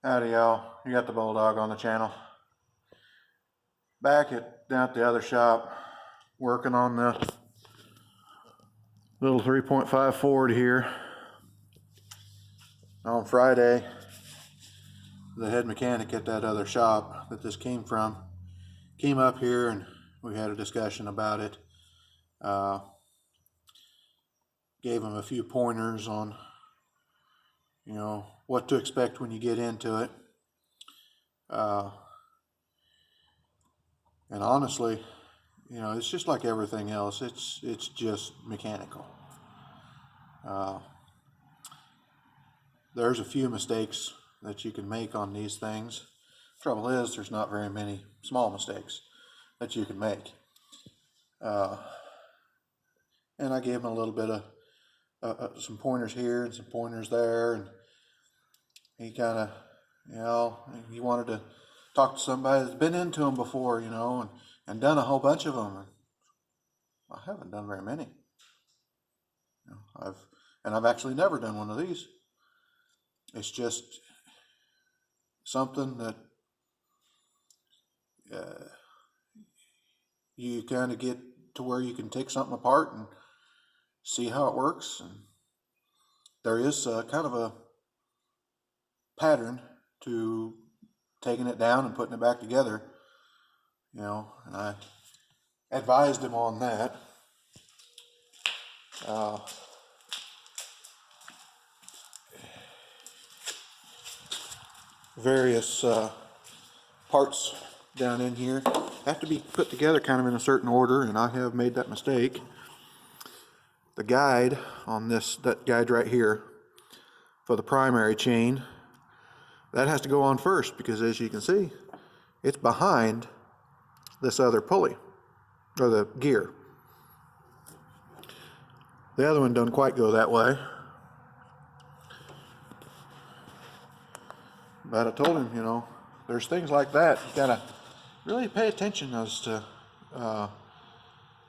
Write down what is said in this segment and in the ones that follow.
Howdy y'all, you got the Bulldog on the channel. Back down at the other shop, working on the little 3.5 Ford here. On Friday, the head mechanic at that other shop that this came from came up here and we had a discussion about it. Gave him a few pointers on, what to expect when you get into it. And honestly, it's just like everything else. It's just mechanical. There's a few mistakes that you can make on these things. Trouble is, there's not very many small mistakes that you can make. And I gave him a little bit of some pointers here and some pointers there, and he kind of, he wanted to talk to somebody that's been into them before, and done a whole bunch of them. I haven't done very many. I've actually never done one of these. It's just something that you kind of get to where you can take something apart and see how it works. And there is kind of a pattern to taking it down and putting it back together, and I advised him on that. Various parts down in here have to be put together kind of in a certain order, and I have made that mistake. The guide on that guide right here for the primary chain, that has to go on first because, as you can see, it's behind this other pulley or the gear. The other one doesn't quite go that way, but I told him, there's things like that you gotta really pay attention as to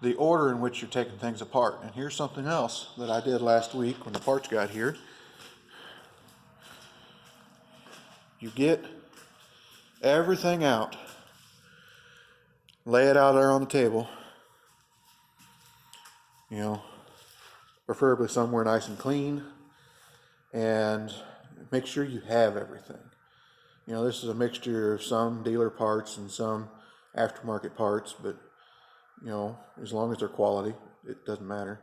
the order in which you're taking things apart. And here's something else that I did last week when the parts got here. You get everything out, lay it out there on the table, preferably somewhere nice and clean, and make sure you have everything. This is a mixture of some dealer parts and some aftermarket parts, but as long as they're quality, it doesn't matter.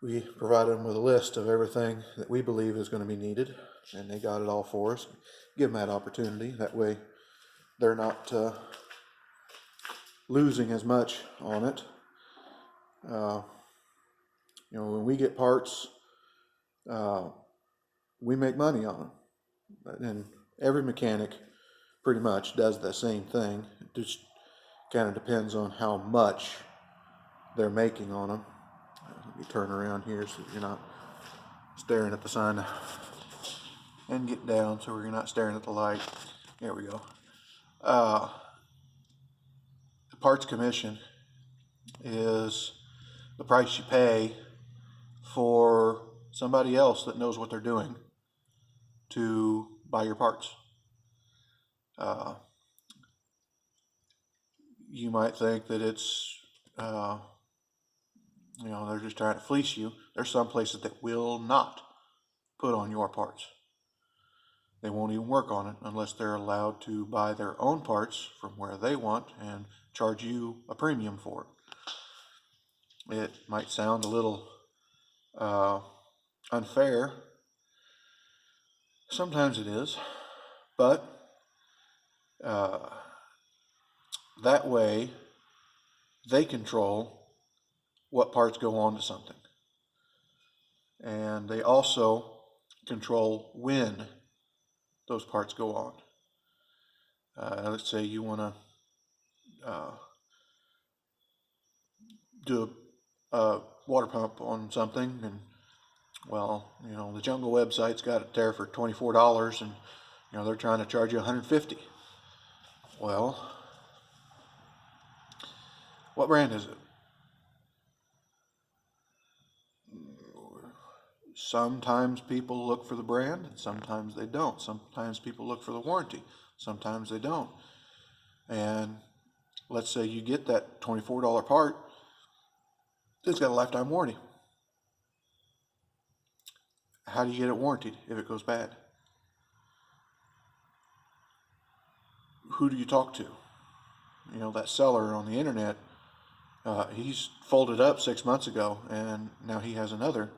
We provided them with a list of everything that we believe is going to be needed, and they got it all for us. Give them that opportunity. That way they're not losing as much on it. When we get parts, we make money on them. And every mechanic pretty much does the same thing. It just kind of depends on how much they're making on them. Let me turn around here so you're not staring at the sun, and get down so you're not staring at the light. There we go. The parts commission is the price you pay for somebody else that knows what they're doing to buy your parts. You might think that it's they're just trying to fleece you. There's some places that will not put on your parts. They won't even work on it unless they're allowed to buy their own parts from where they want and charge you a premium for it. It might sound a little unfair. Sometimes it is, but that way they control what parts go on to something. And they also control when those parts go on. Let's say you want to do a water pump on something, and the Jungle website's got it there for $24, and they're trying to charge you $150. Well, what brand is it? sometimes people look for the brand, and sometimes they don't. Sometimes people look for the warranty, sometimes they don't. And let's say you get that $24 part, it's got a lifetime warranty. How do you get it warranted if it goes bad? Who do you talk to? You know, that seller on the internet, he's folded up 6 months ago, and now he has another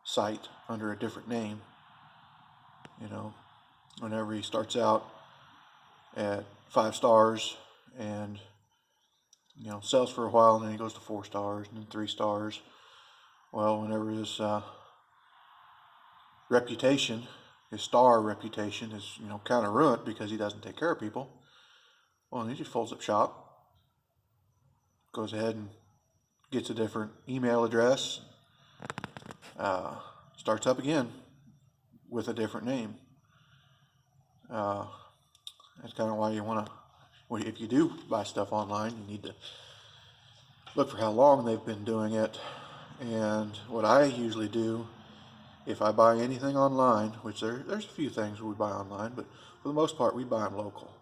site under a different name. You know, whenever he starts out at 5 stars and, you know, sells for a while, and then he goes to 4 stars and then 3 stars. Well, whenever his reputation, his star reputation is, you know, kind of ruined because he doesn't take care of people, well, he just folds up shop, goes ahead and gets a different email address, starts up again with a different name. That's kind of why you want to, well, if you do buy stuff online, you need to look for how long they've been doing it. And what I usually do, if I buy anything online, which there's a few things we buy online, but for the most part we buy them local,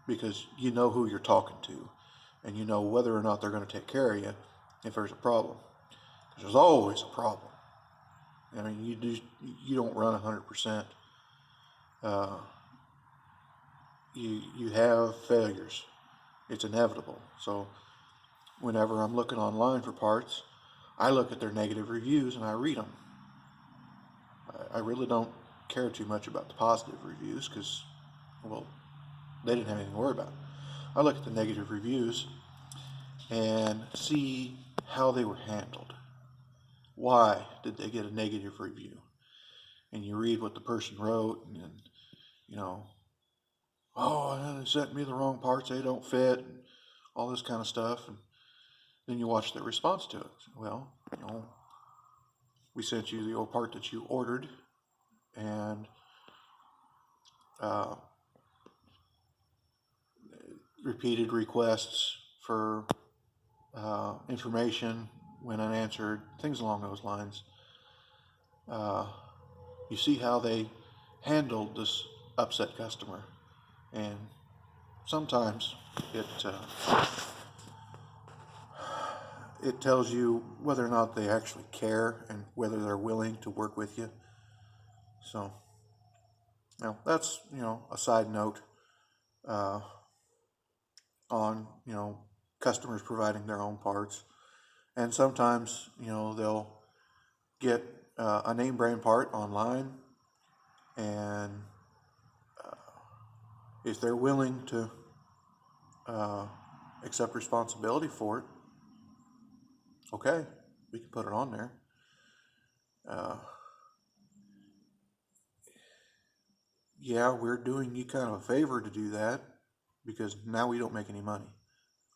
because you know who you're talking to, and you know whether or not they're going to take care of you if there's a problem. Because there's always a problem. I mean, you don't run 100%. You have failures. It's inevitable. So whenever I'm looking online for parts, I look at their negative reviews and I read them. I really don't care too much about the positive reviews because, well, they didn't have anything to worry about. I look at the negative reviews and see how they were handled. Why did they get a negative review? And you read what the person wrote, and you know, oh, they sent me the wrong parts, they don't fit, and all this kind of stuff. And then you watch their response to it. Well, you know, we sent you the old part that you ordered, and repeated requests for information when unanswered, things along those lines. You see how they handled this upset customer, and sometimes it tells you whether or not they actually care and whether they're willing to work with you. So, you know, that's, you know, a side note on, you know, customers providing their own parts. And sometimes, you know, they'll get a name brand part online, and if they're willing to accept responsibility for it, okay, we can put it on there. Yeah, we're doing you kind of a favor to do that, because now we don't make any money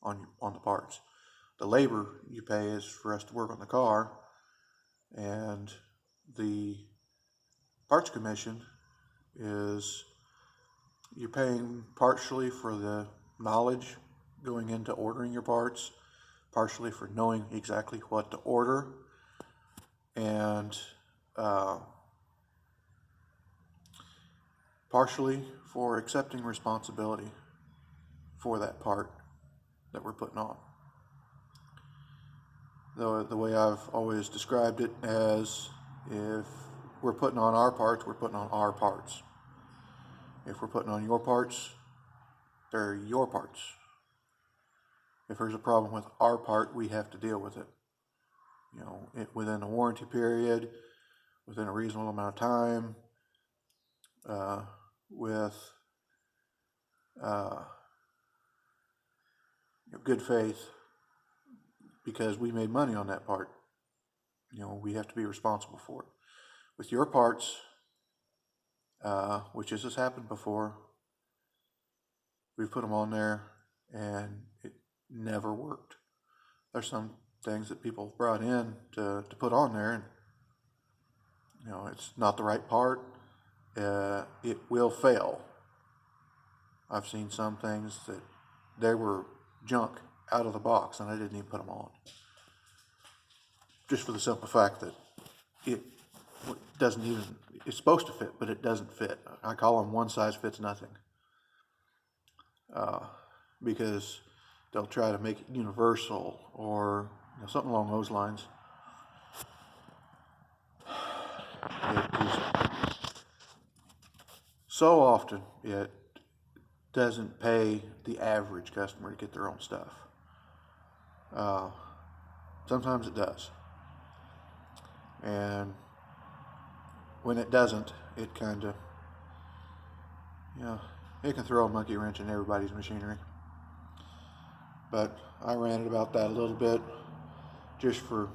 on the parts. The labor you pay is for us to work on the car, and the parts commission is you're paying partially for the knowledge going into ordering your parts, partially for knowing exactly what to order, and partially for accepting responsibility for that part that we're putting on. The way I've always described it as, if we're putting on our parts, we're putting on our parts. If we're putting on your parts, they're your parts. If there's a problem with our part, we have to deal with it. You know, within the warranty period, within a reasonable amount of time, with good faith, because we made money on that part. You know, we have to be responsible for it. With your parts, which has happened before, we've put them on there and it never worked. There's some things that people brought in to put on there, and you know, it's not the right part. It will fail. I've seen some things that they were junk out of the box and I didn't even put them on, just for the simple fact that doesn't even, it's supposed to fit, but it doesn't fit. I call them one size fits nothing. Because they'll try to make it universal or something along those lines. So often it doesn't pay the average customer to get their own stuff. Sometimes it does. And when it doesn't, it kind of, it can throw a monkey wrench in everybody's machinery. But I ranted about that a little bit just for,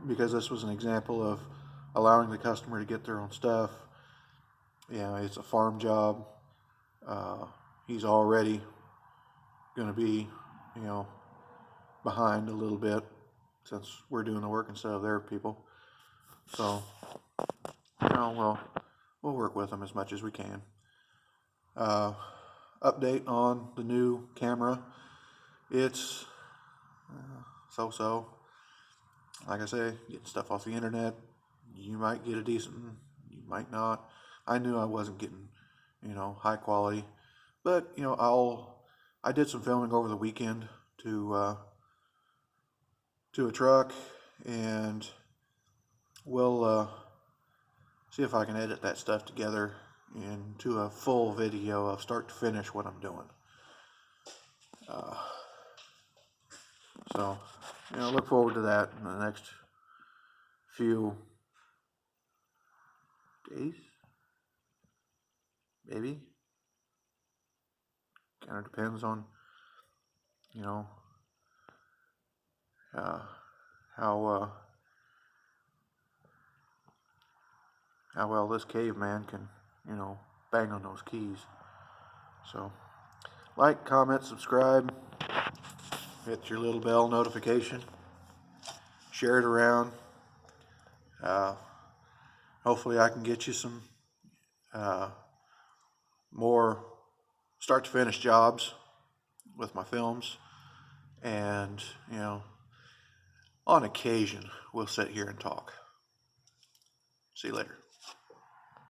because this was an example of allowing the customer to get their own stuff. It's a farm job. He's already going to be, behind a little bit since we're doing the work instead of their people. So, we'll work with them as much as we can. Update on the new camera. It's so-so. Like I say, getting stuff off the internet. You might get a decent one, you might not. I knew I wasn't getting, high quality. But, I did some filming over the weekend to a truck, and we'll see if I can edit that stuff together into a full video of start to finish what I'm doing. So, look forward to that in the next few days, maybe. Kind of depends on, how well this caveman can, bang on those keys. So, like, comment, subscribe, hit your little bell notification, share it around. Hopefully I can get you some more start to finish jobs with my films, and on occasion we'll sit here and talk. See you later.